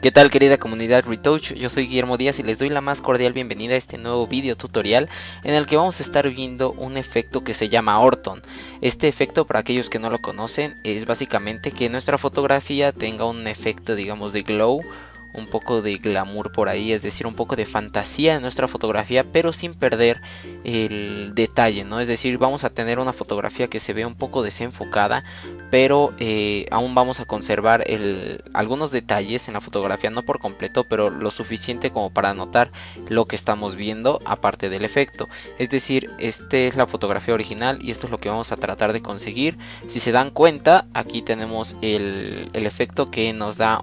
¿Qué tal, querida comunidad Retouch? Yo soy Guillermo Díaz y les doy la más cordial bienvenida a este nuevo video tutorial en el que vamos a estar viendo un efecto que se llama Orton. Este efecto, para aquellos que no lo conocen, es básicamente que nuestra fotografía tenga un efecto, digamos, de glow, un poco de glamour por ahí, es decir, un poco de fantasía en nuestra fotografía, pero sin perder el detalle, ¿no? Es decir, vamos a tener una fotografía que se ve un poco desenfocada, pero aún vamos a conservar algunos detalles en la fotografía, no por completo, pero lo suficiente como para notar lo que estamos viendo aparte del efecto. Es decir, esta es la fotografía original y esto es lo que vamos a tratar de conseguir. Si se dan cuenta, aquí tenemos el efecto que nos da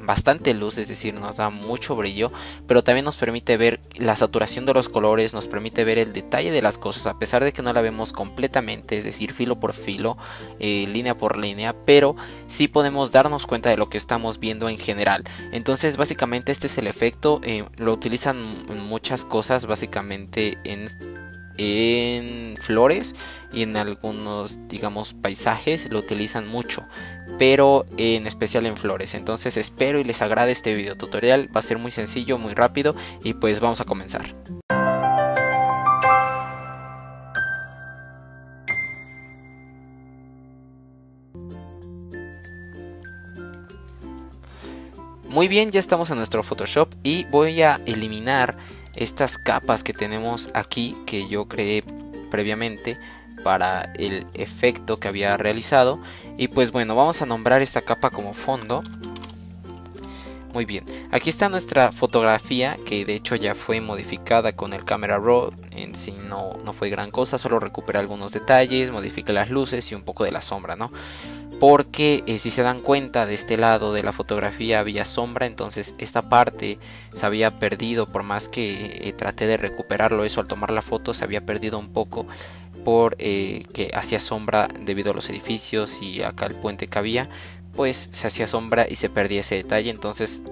bastante luz, es decir, nos da mucho brillo, pero también nos permite ver la saturación de los colores, nos permite ver el detalle de las cosas, a pesar de que no la vemos completamente, es decir, filo por filo, línea por línea, pero sí podemos darnos cuenta de lo que estamos viendo en general. Entonces, básicamente este es el efecto, lo utilizan en muchas cosas, básicamente en flores y en algunos, digamos, paisajes lo utilizan mucho, pero en especial en flores. Entonces espero y les agrade este video tutorial. Va a ser muy sencillo, muy rápido, y pues vamos a comenzar. Muy bien, ya estamos en nuestro Photoshop y voy a eliminar estas capas que tenemos aquí, que yo creé previamente para el efecto que había realizado. Y pues bueno, vamos a nombrar esta capa como fondo. Muy bien, aquí está nuestra fotografía, que de hecho ya fue modificada con el Camera Raw. En sí no fue gran cosa, solo recuperé algunos detalles, modifiqué las luces y un poco de la sombra, ¿no? Porque si se dan cuenta, de este lado de la fotografía había sombra, entonces esta parte se había perdido. Por más que traté de recuperarlo, eso al tomar la foto se había perdido un poco, por que hacía sombra debido a los edificios y acá el puente que había, pues se hacía sombra y se perdía ese detalle. Entonces,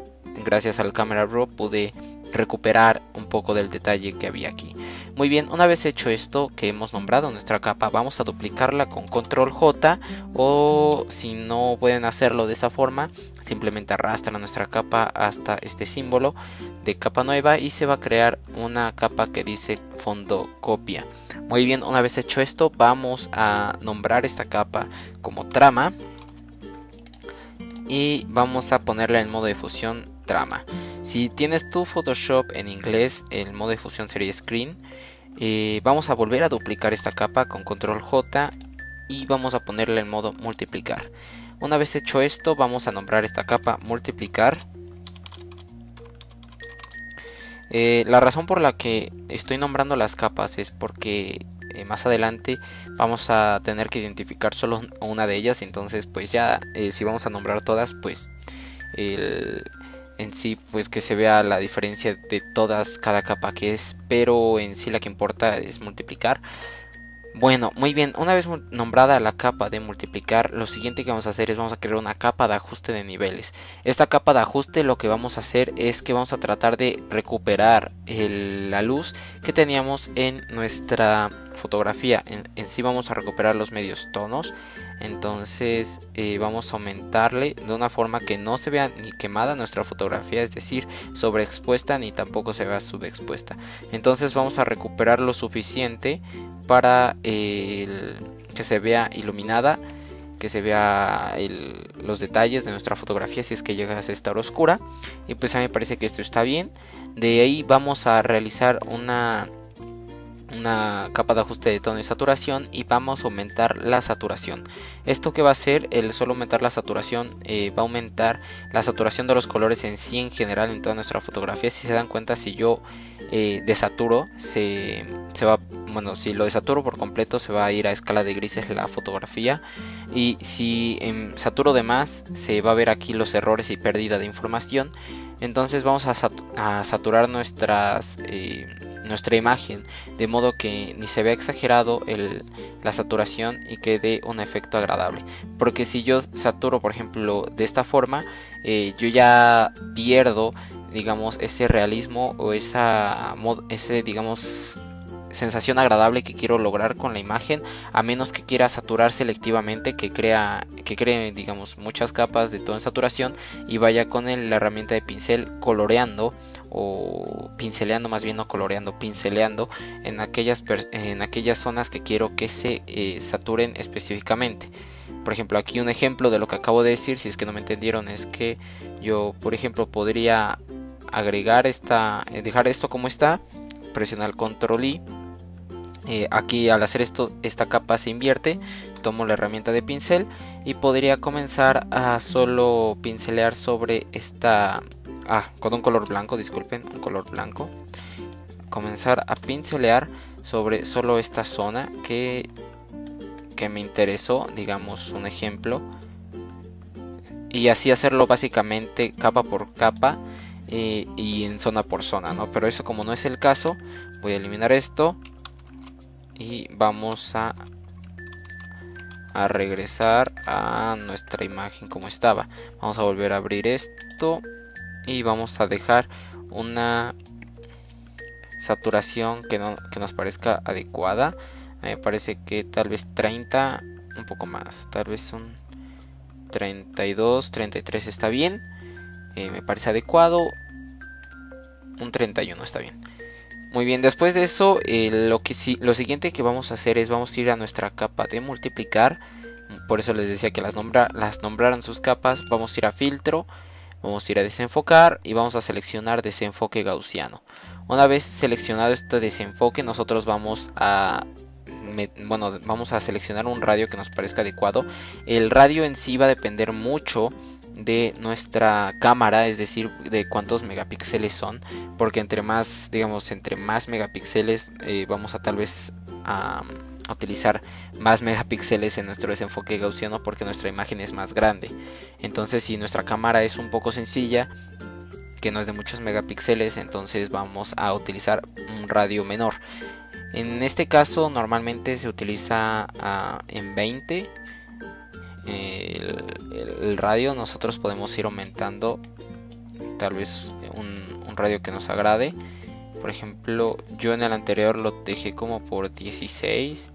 gracias al Camera Raw pude recuperar un poco del detalle que había aquí. Muy bien, una vez hecho esto, que hemos nombrado nuestra capa, vamos a duplicarla con Control J, o si no pueden hacerlo de esa forma, simplemente arrastran nuestra capa hasta este símbolo de capa nueva y se va a crear una capa que dice fondo copia. Muy bien, una vez hecho esto, vamos a nombrar esta capa como trama y vamos a ponerla en modo de fusión trama. Si tienes tu Photoshop en inglés, el modo de fusión sería screen. Vamos a volver a duplicar esta capa con Control J y vamos a ponerla en modo multiplicar. Una vez hecho esto, vamos a nombrar esta capa multiplicar. La razón por la que estoy nombrando las capas es porque más adelante vamos a tener que identificar solo una de ellas. Entonces pues ya si vamos a nombrar todas, pues en sí pues que se vea la diferencia de todas, cada capa que es, pero en sí la que importa es multiplicar. Bueno, muy bien, una vez nombrada la capa de multiplicar, lo siguiente que vamos a hacer es vamos a crear una capa de ajuste de niveles. Esta capa de ajuste, lo que vamos a hacer es que vamos a tratar de recuperar la luz que teníamos en nuestra fotografía. En sí vamos a recuperar los medios tonos. Entonces vamos a aumentarle de una forma que no se vea ni quemada nuestra fotografía, es decir, sobreexpuesta, ni tampoco se vea subexpuesta. Entonces vamos a recuperar lo suficiente para que se vea iluminada, que se vea los detalles de nuestra fotografía si es que llega a estar oscura. Y pues a mí me parece que esto está bien. De ahí vamos a realizar una capa de ajuste de tono y saturación y vamos a aumentar la saturación. Esto que va a hacer, el solo aumentar la saturación, va a aumentar la saturación de los colores en sí, en general, en toda nuestra fotografía. Si se dan cuenta, si yo desaturo, se va, bueno, si lo desaturo por completo, se va a ir a escala de grises la fotografía, y si saturo de más, se va a ver aquí los errores y pérdida de información. Entonces vamos a saturar nuestra imagen de modo que ni se vea exagerado la saturación y que dé un efecto agradable. Porque si yo saturo, por ejemplo, de esta forma, yo ya pierdo, digamos, ese realismo o ese, digamos, sensación agradable que quiero lograr con la imagen, a menos que quiera saturar selectivamente, que cree digamos muchas capas de tono en saturación y vaya con la herramienta de pincel coloreando o pinceleando, más bien no coloreando, pinceleando en aquellas zonas que quiero que se saturen específicamente. Por ejemplo, aquí un ejemplo de lo que acabo de decir, si es que no me entendieron, es que yo, por ejemplo, podría agregar dejar esto como está, presionar control I. Aquí al hacer esto, esta capa se invierte, tomo la herramienta de pincel y podría comenzar a solo pincelear sobre esta, con un color blanco, disculpen, un color blanco, comenzar a pincelear sobre solo esta zona que me interesó, digamos un ejemplo, y así hacerlo básicamente capa por capa y en zona por zona, ¿no? Pero eso, como no es el caso, voy a eliminar esto y vamos a regresar a nuestra imagen como estaba. Vamos a volver a abrir esto y vamos a dejar una saturación que nos parezca adecuada. Me parece que tal vez 30, un poco más, tal vez un 32, 33 está bien. Me parece adecuado. Un 31 está bien. Muy bien, después de eso, lo siguiente que vamos a hacer es vamos a ir a nuestra capa de multiplicar. Por eso les decía que las nombraran sus capas. Vamos a ir a filtro, vamos a ir a desenfocar y vamos a seleccionar desenfoque gaussiano. Una vez seleccionado este desenfoque, nosotros vamos a seleccionar un radio que nos parezca adecuado. El radio en sí va a depender mucho de nuestra cámara, es decir, de cuántos megapíxeles son, porque entre más megapíxeles vamos a tal vez a utilizar más megapíxeles en nuestro desenfoque gaussiano, porque nuestra imagen es más grande. Entonces, si nuestra cámara es un poco sencilla, que no es de muchos megapíxeles, entonces vamos a utilizar un radio menor. En este caso normalmente se utiliza en 20 el radio. Nosotros podemos ir aumentando tal vez un radio que nos agrade. Por ejemplo, yo en el anterior lo dejé como por 16,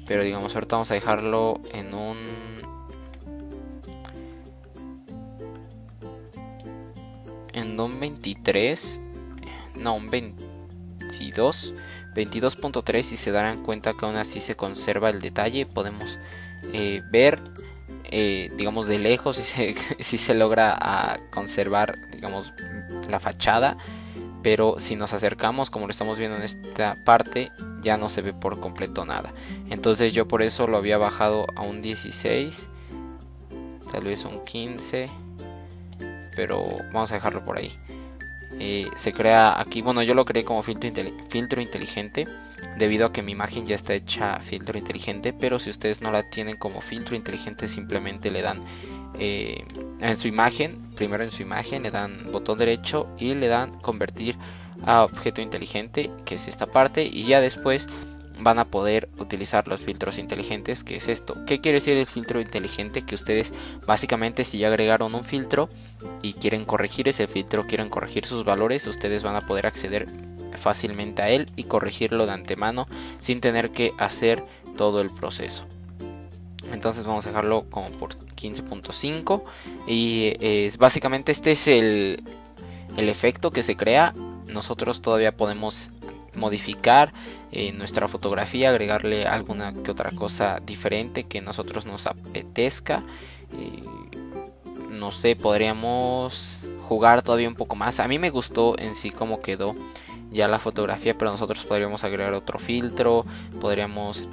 pero digamos ahorita vamos a dejarlo en un 23, no, un 22.3, y se darán cuenta que aún así se conserva el detalle. Podemos ver, digamos de lejos, si se logra conservar, digamos, la fachada, pero si nos acercamos, como lo estamos viendo en esta parte, ya no se ve por completo nada. Entonces yo por eso lo había bajado a un 16, tal vez un 15, pero vamos a dejarlo por ahí. Se crea aquí, bueno, yo lo creé como filtro inteligente, debido a que mi imagen ya está hecha filtro inteligente. Pero si ustedes no la tienen como filtro inteligente, simplemente le dan en su imagen, primero en su imagen le dan botón derecho y le dan convertir a objeto inteligente, que es esta parte, y ya después van a poder utilizar los filtros inteligentes, que es esto. ¿Qué quiere decir el filtro inteligente? Que ustedes básicamente, si ya agregaron un filtro y quieren corregir ese filtro, quieren corregir sus valores, ustedes van a poder acceder fácilmente a él y corregirlo de antemano sin tener que hacer todo el proceso. Entonces vamos a dejarlo como por 15.5 y básicamente este es el efecto que se crea. Nosotros todavía podemos modificar nuestra fotografía, agregarle alguna que otra cosa diferente que nosotros nos apetezca. No sé, podríamos jugar todavía un poco más. A mí me gustó en sí cómo quedó ya la fotografía, pero nosotros podríamos agregar otro filtro, podríamos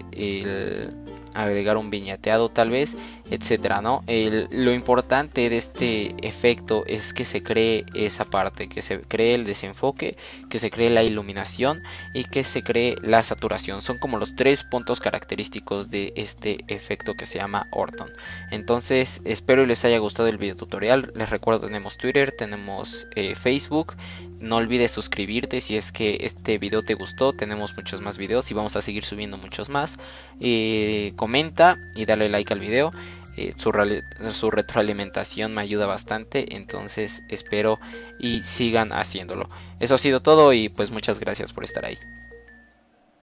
agregar un viñeteado tal vez, etcétera, ¿no? Lo importante de este efecto es que se cree esa parte, que se cree el desenfoque, que se cree la iluminación y que se cree la saturación. Son como los tres puntos característicos de este efecto que se llama Orton. Entonces espero les haya gustado el video tutorial. Les recuerdo, tenemos Twitter, tenemos Facebook. No olvides suscribirte si es que este video te gustó. Tenemos muchos más videos y vamos a seguir subiendo muchos más. Comenta y dale like al video. Su retroalimentación me ayuda bastante. Entonces espero y sigan haciéndolo. Eso ha sido todo y pues muchas gracias por estar ahí.